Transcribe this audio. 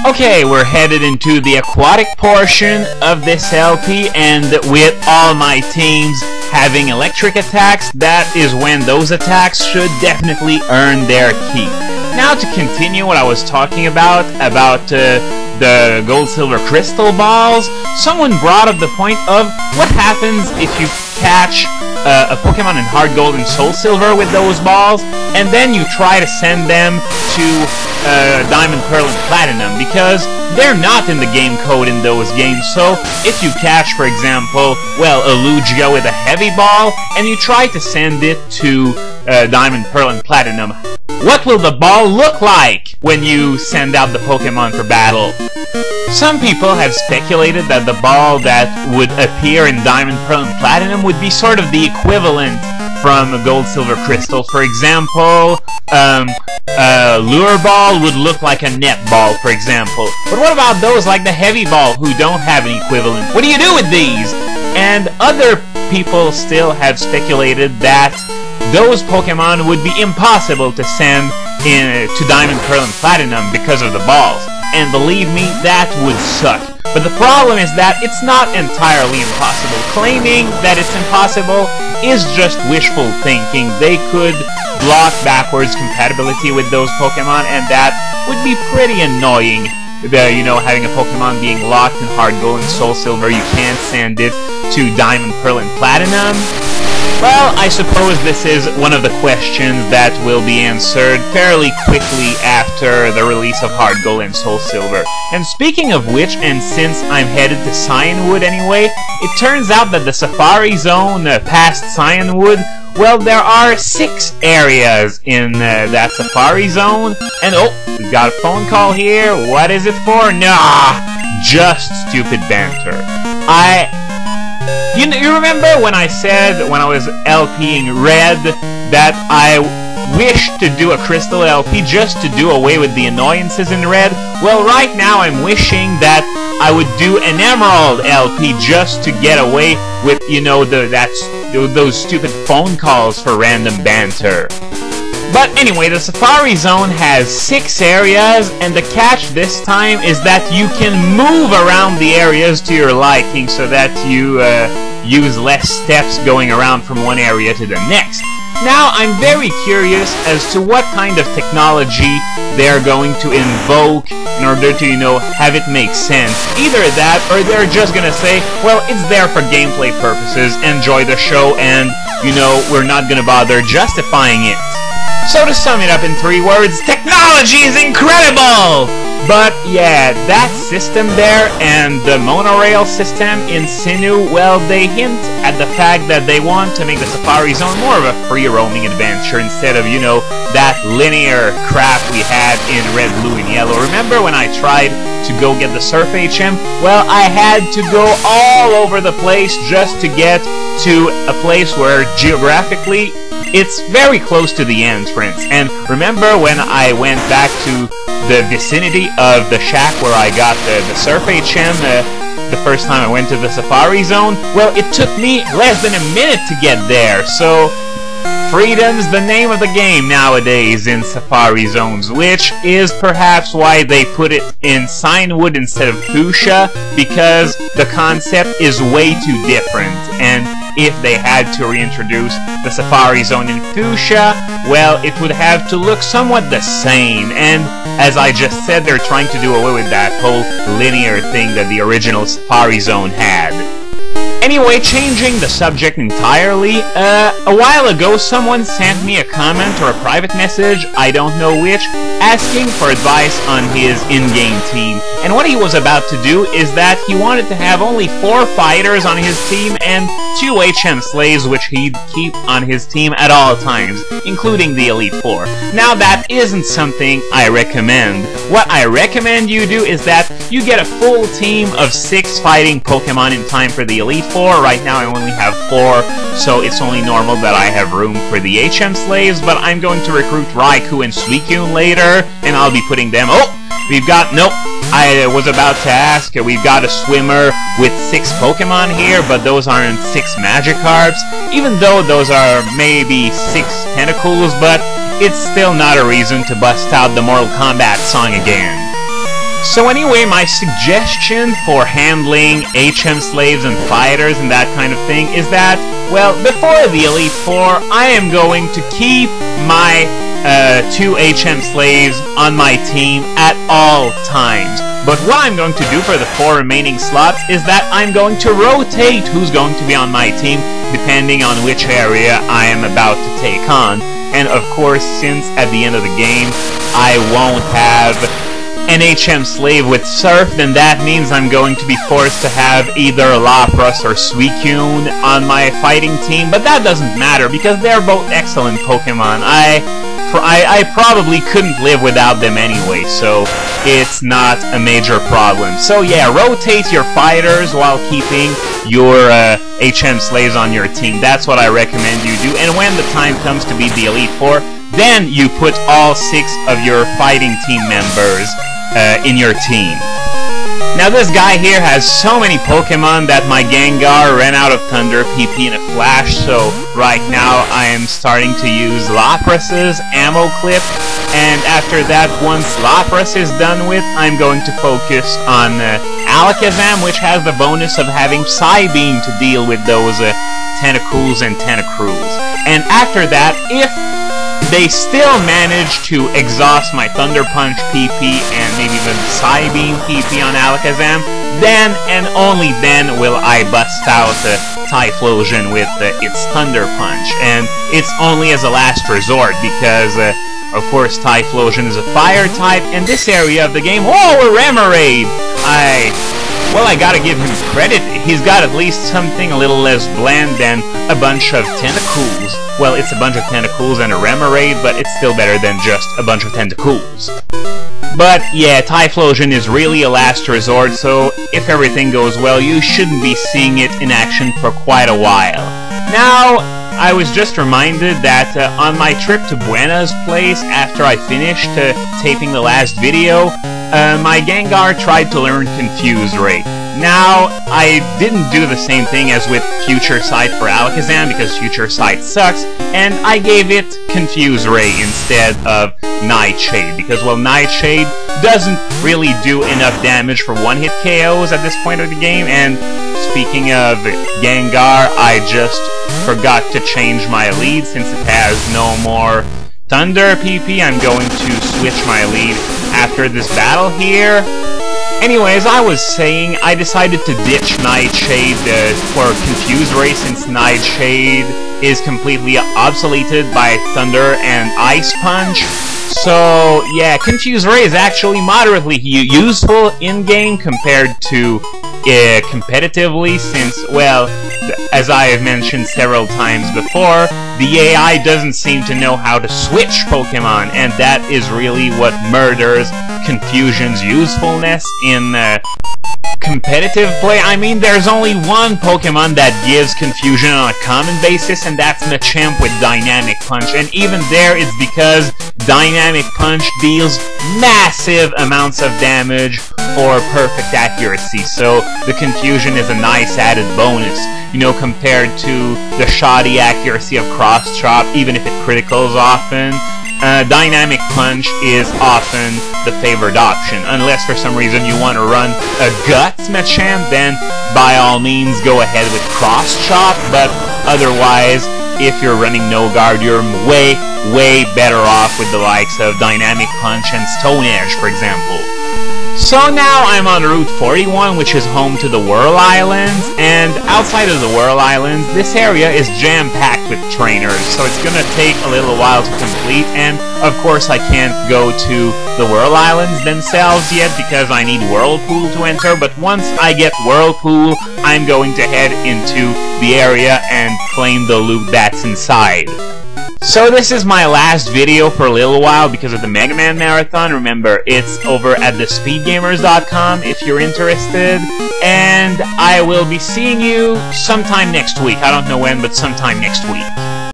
Okay, we're headed into the aquatic portion of this LP, and with all my teams having electric attacks, that is when those attacks should definitely earn their keep. Now to continue what I was talking about the gold, silver, crystal balls, someone brought up the point of what happens if you catch a Pokemon in Hard Gold and Soul Silver with those balls, and then you try to send them to Diamond, Pearl, and Platinum, because they're not in the game code in those games. So if you catch, for example, well, a Lugia with a heavy ball, and you try to send it to Diamond, Pearl, and Platinum, what will the ball look like when you send out the Pokemon for battle? Some people have speculated that the ball that would appear in Diamond, Pearl, and Platinum would be sort of the equivalent from Gold, Silver, Crystal. For example, Lure Ball would look like a net ball, for example. But what about those like the Heavy Ball who don't have an equivalent? What do you do with these? And other people still have speculated that those Pokemon would be impossible to send to Diamond, Pearl, and Platinum because of the balls. And believe me, that would suck. But the problem is that it's not entirely impossible. Claiming that it's impossible is just wishful thinking. They could block backwards compatibility with those Pokemon, and that would be pretty annoying. You know, having a Pokemon being locked in Hard Gold and Soul Silver, you can't send it to Diamond, Pearl, and Platinum. Well, I suppose this is one of the questions that will be answered fairly quickly after the release of Hard Gold and Soul Silver. And speaking of which, and since I'm headed to Cyanwood anyway, it turns out that the Safari Zone past Cyanwood, well, there are 6 areas in that Safari Zone. And oh, we've got a phone call here. What is it for? Nah, just stupid banter. You remember when I said, when I was LPing Red, that I wished to do a Crystal LP just to do away with the annoyances in Red? Well, right now I'm wishing that I would do an Emerald LP just to get away with, you know, those stupid phone calls for random banter. But anyway, the Safari Zone has 6 areas, and the catch this time is that you can move around the areas to your liking so that you use less steps going around from one area to the next. Now, I'm very curious as to what kind of technology they're going to invoke in order to, you know, have it make sense. Either that, or they're just gonna say, well, it's there for gameplay purposes, enjoy the show, and, you know, we're not gonna bother justifying it. So to sum it up in 3 words, technology is incredible! But yeah, that system there and the monorail system in Sinnoh, well, they hint at the fact that they want to make the Safari Zone more of a free roaming adventure instead of, you know, that linear crap we had in Red, Blue, and Yellow. Remember when I tried to go get the Surf HM? Well, I had to go all over the place just to get to a place where geographically it's very close to the entrance. And remember when I went back to the vicinity of the shack where I got the Surf HM the first time I went to the Safari Zone? Well, it took me less than a minute to get there. So freedom's the name of the game nowadays in Safari Zones, which is perhaps why they put it in Cyanwood instead of Fuchsia, because the concept is way too different. And if they had to reintroduce the Safari Zone in Fuchsia, well, it would have to look somewhat the same. And as I just said, they're trying to do away with that whole linear thing that the original Safari Zone had. Anyway, changing the subject entirely, a while ago someone sent me a comment or a private message, I don't know which, asking for advice on his in-game team. And what he was about to do is that he wanted to have only 4 fighters on his team and 2 HM slaves which he'd keep on his team at all times, including the Elite Four. Now that isn't something I recommend. What I recommend you do is that you get a full team of 6 fighting Pokemon in time for the Elite Four. Right now I only have 4, so it's only normal that I have room for the HM slaves, but I'm going to recruit Raikou and Suicune later, and I'll be putting them... Oh! We've got... Nope! I was about to ask, we've got a swimmer with 6 Pokemon here, but those aren't 6 Magikarps, even though those are maybe 6 Tentacles, but it's still not a reason to bust out the Mortal Kombat song again. So anyway, my suggestion for handling HM slaves and fighters and that kind of thing is that, well, before the Elite Four, I am going to keep my 2 HM slaves on my team at all times. But what I'm going to do for the 4 remaining slots is that I'm going to rotate who's going to be on my team depending on which area I am about to take on. And of course, since at the end of the game I won't have an HM slave with Surf, then that means I'm going to be forced to have either Lapras or Suicune on my fighting team, but that doesn't matter because they're both excellent Pokemon. I probably couldn't live without them anyway, so it's not a major problem. So yeah, rotate your fighters while keeping your HM slaves on your team. That's what I recommend you do. And when the time comes to be the Elite Four, then you put all 6 of your fighting team members in your team. Now this guy here has so many Pokemon that my Gengar ran out of Thunder PP in a flash, so right now I am starting to use Lapras's Ammo Clip, and after that, once Lapras is done with, I'm going to focus on Alakazam, which has the bonus of having Psybeam to deal with those Tentacools and Tentacruels. And after that, if they still manage to exhaust my Thunder Punch PP and maybe even Psybeam PP on Alakazam, then and only then will I bust out Typhlosion with its Thunder Punch. And it's only as a last resort because, of course, Typhlosion is a fire type, and this area of the game, oh, a Remoraid! Well, I gotta give him credit. He's got at least something a little less bland than a bunch of Tentacools. Well, it's a bunch of Tentacools and a Remoraid, but it's still better than just a bunch of Tentacools. But yeah, Typhlosion is really a last resort, so if everything goes well, you shouldn't be seeing it in action for quite a while. Now, I was just reminded that on my trip to Buena's place, after I finished taping the last video, my Gengar tried to learn Confuse Ray. Now, I didn't do the same thing as with Future Sight for Alakazam, because Future Sight sucks, and I gave it Confuse Ray instead of Nightshade, because, well, Nightshade doesn't really do enough damage for one-hit KOs at this point of the game, and speaking of Gengar, I just forgot to change my lead since it has no more Thunder PP. I'm going to switch my lead after this battle here. Anyways, I was saying I decided to ditch Nightshade for Confuse Ray since Nightshade is completely obsoleted by Thunder and Ice Punch. So, yeah, Confuse Ray is actually moderately useful in-game compared to competitively since, well, as I have mentioned several times before, the AI doesn't seem to know how to switch Pokemon, and that is really what murders Confusion's usefulness in competitive play. I mean, there's only one Pokemon that gives Confusion on a common basis, and that's Machamp with Dynamic Punch, and even there it's because Dynamic Punch deals massive amounts of damage for perfect accuracy, so the Confusion is a nice added bonus, you know, compared to the shoddy accuracy of Cross Chop, even if it criticals often. Dynamic Punch is often the favored option, unless for some reason you want to run a Guts Machamp, then by all means go ahead with Cross Chop, but otherwise, if you're running No Guard, you're way better off with the likes of Dynamic Punch and Stone Edge, for example. So now I'm on Route 41, which is home to the Whirl Islands, and outside of the Whirl Islands, this area is jam-packed with trainers, so it's gonna take a little while to complete, and of course I can't go to the Whirl Islands themselves yet because I need Whirlpool to enter, but once I get Whirlpool, I'm going to head into the area and claim the loot that's inside. So this is my last video for a little while because of the Mega Man Marathon. Remember, it's over at thespeedgamers.com if you're interested. And I will be seeing you sometime next week. I don't know when, but sometime next week.